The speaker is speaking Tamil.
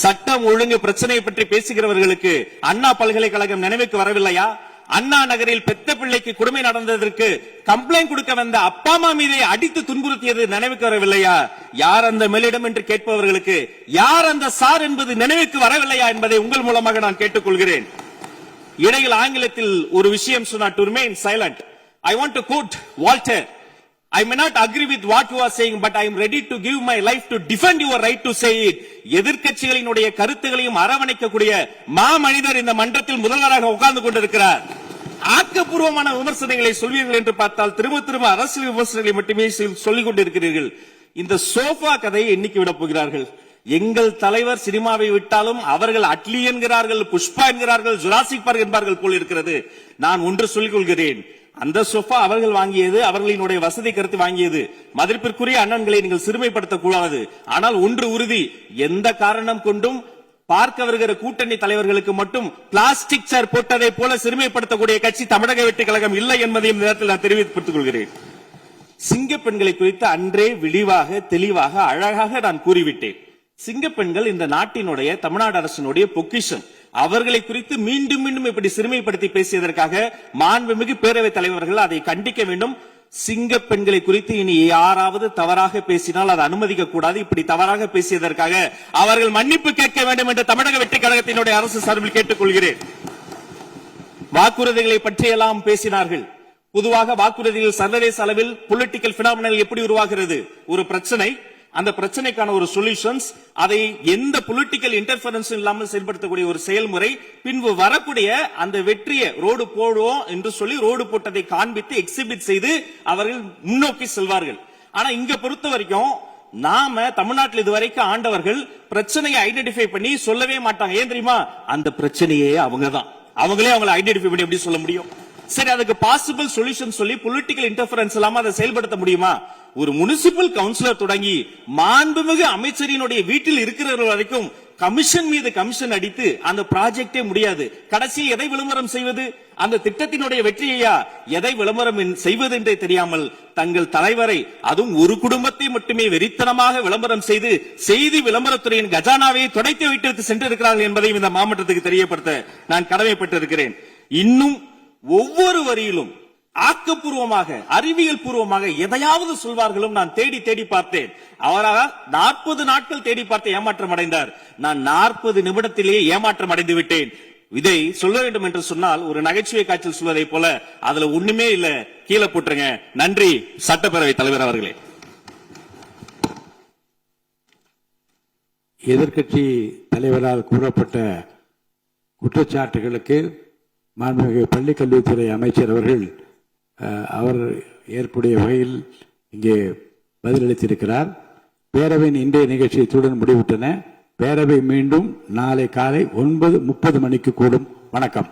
சட்டம் ஒழுங்கு பிரச்சனை பற்றி பேசுகிறவர்களுக்கு அண்ணா பல்கலைக்கழகம் நினைவுக்கு வரவில்லையா? அண்ணா நகரில் பெத்த பிள்ளைக்கு கொடுமை நடந்ததற்கு கம்ப்ளைண்ட் கொடுக்க வந்த அப்பா அம்மா மீதை அடித்து துன்புறுத்தியது நினைவுக்கு வரவில்லையா? யார் அந்த மேலிடம் என்று கேட்பவர்களுக்கு யார் அந்த சார் என்பது நினைவுக்கு வரவில்லையா என்பதை உங்கள் மூலமாக நான் கேட்டுக்கொள்கிறேன். இடையில் ஆங்கிலத்தில் ஒரு விஷயம் சொன்னார், to remain silent. I want to quote Walter. I may not agree with what you are saying, but I am ready to give my life to defend your right to say it. எதிர்க்கட்சிகளினுடைய கருத்துகளையும் அரவணைக்கக்கூடிய மாமனிதர் இந்த மன்றத்தில் முதல்வராக உட்கார்ந்து கொண்டிருக்கிறார். ஆக்கப்பூர்வமான விமர்சனங்களை சொல்வீர்கள் என்று பார்த்தால் திரும்ப அரசியல் விமர்சனங்களை மட்டுமே சொல்லிக் கொண்டிருக்கிறீர்கள். இந்த சோஃபா கதையை எண்ணிக்கை விட போகிறார்கள். எங்கள் தலைவர் சினிமாவை விட்டாலும் அவர்கள் அட்லி என்கிறார்கள், புஷ்பா என்கிறார்கள், ஜுராசிக் பார்க் என்பார்கள் போல் இருக்கிறது. நான் ஒன்று சொல்லிக் கொள்கிறேன், அந்த சோஃபா அவர்கள் வாங்கியது, அவர்களினுடைய வசதி கருத்து வாங்கியது. மதிப்பிற்குரிய அண்ணன்களை நீங்கள் சிறுமைப்படுத்தக் கூடாது. ஆனால் ஒன்று உறுதி, எந்த காரணம் கொண்டும் பார்க்க வருகிற கூட்டணி தலைவர்களுக்கு மட்டும் பிளாஸ்டிக் சேர் போட்டதை போல சிறுமைப்படுத்தக்கூடிய கட்சி தமிழக வெற்றி கழகம் இல்லை என்பதையும் நேரத்தில் நான் தெரிவித்துக் கொள்கிறேன். சிங்க பெண்களை குறித்து அன்றே விரிவாக தெளிவாக அழகாக நான் கூறிவிட்டேன். சிங்க பெண்கள் இந்த நாட்டினுடைய தமிழ்நாடு அரசினுடைய பொக்கிஷம். அவர்களை குறித்து மீண்டும் மீண்டும் இப்படி சிறுமைப்படுத்தி பேசியதற்காக மாண்புமிகு பேரவைத் தலைவர்கள் அதை கண்டிக்க வேண்டும். சிங்க பெண்களை குறித்து இனி யாராவது தவறாக பேசினால் அதை அனுமதிக்க கூடாது. இப்படி தவறாக பேசியதற்காக அவர்கள் மன்னிப்பு கேட்க வேண்டும் என்று தமிழக வெற்றி கழகத்தினுடைய அரசு சார்பில் கேட்டுக்கொள்கிறேன். வாக்குறுதிகளை பற்றியெல்லாம் பேசினார்கள். பொதுவாக வாக்குறுதிகள் சர்வதேச அளவில் பொலிட்டிக்கல் பினாமினல் எப்படி உருவாகிறது? ஒரு பிரச்சனை, அந்த பிரச்சனைக்கான ஒரு சொல்யூஷன்ஸ், அதை எந்த பொலிட்டிக்கல் இன்டர்ஃபரன்ஸ் இல்லாமல் செயல்படுத்தக்கூடிய ஒரு செயல்முறை, பின்பு வரக்கூடிய அந்த வெற்றியை ரோடு போடுவோம் என்று சொல்லி ரோடு போட்டதை காண்பித்து எக்ஸிபிட் செய்து அவர்கள் முன்னோக்கி செல்வார்கள். ஆனா இங்க பொறுத்த வரைக்கும் நாம தமிழ்நாட்டில் இதுவரைக்கும் ஆண்டவர்கள் பிரச்சனையை ஐடென்டிஃபை பண்ணி சொல்லவே மாட்டாங்க. ஏன் தெரியுமா? அந்த பிரச்சனையே அவங்கதான், அவங்களே அவங்களை ஐடென்டிஃபை பண்ணி எப்படி சொல்ல முடியும்? சரி, அதுக்கு பாசிபிள் சொல்யூஷன் சொல்லி பொலிட்டிக்கல் இன்டர்ஃபரன்ஸ் இல்லாம அதை செயல்படுத்த முடியுமா? ஒரு முனிசிபல் கவுன்சிலர் தொடங்கி மாண்புமிகு அமைச்சரினுடைய வீட்டில் இருக்கிறவர்கள் வரைக்கும் கமிஷன் மீது கமிஷன் அடித்து அந்த ப்ராஜெக்டே முடியாது. கடைசி எதை விளம்பரம் செய்வது? அந்த திட்டத்தினுடைய வெற்றியையா எதை விளம்பரம் செய்வது என்றே தெரியாமல் தங்கள் தலைவரை, அதுவும் ஒரு குடும்பத்தை மட்டுமே வெறித்தனமாக விளம்பரம் செய்து செய்தி விளம்பரத்துறையின் கஜானாவை துடைத்து வைத்து சென்றிருக்கிறார்கள் என்பதையும் இந்த மாவட்டத்துக்கு தெரியப்படுத்த நான் கடமைப்பட்டிருக்கிறேன். இன்னும் ஒவ்வொரு வரியிலும் ஆக்கப்பூர்வமாக அறிவியல் பூர்வமாக எதையாவது சொல்வார்களும் நான் தேடி தேடி பார்த்தேன். அவராக 40 நாட்கள் தேடி பார்த்து ஏமாற்றம் அடைந்தார். நான் 40 நிமிடத்திலேயே ஏமாற்றம் அடைந்து விட்டேன். இதை சொல்ல வேண்டும் என்று சொன்னால் ஒரு நகைச்சுவை காட்சியில் சொல்வதை போல அதுல ஒண்ணுமே இல்ல, கீழே போட்டுருங்க. நன்றி சட்டப்பேரவை தலைவர் அவர்களே. எதிர்க்கட்சி தலைவரால் கூறப்பட்ட குற்றச்சாட்டுகளுக்கு மாண்புமிகு பள்ளிக் கல்வித்துறை அமைச்சர் அவர்கள் அவர் ஏற்புடைய வகையில் இங்கே பதிலளித்திருக்கிறார். பேரவையின் இன்றைய நிகழ்ச்சி இத்துடன் முடிவுற்றன. பேரவை மீண்டும் நாளை காலை 9:30 மணிக்கு கூடும். வணக்கம்.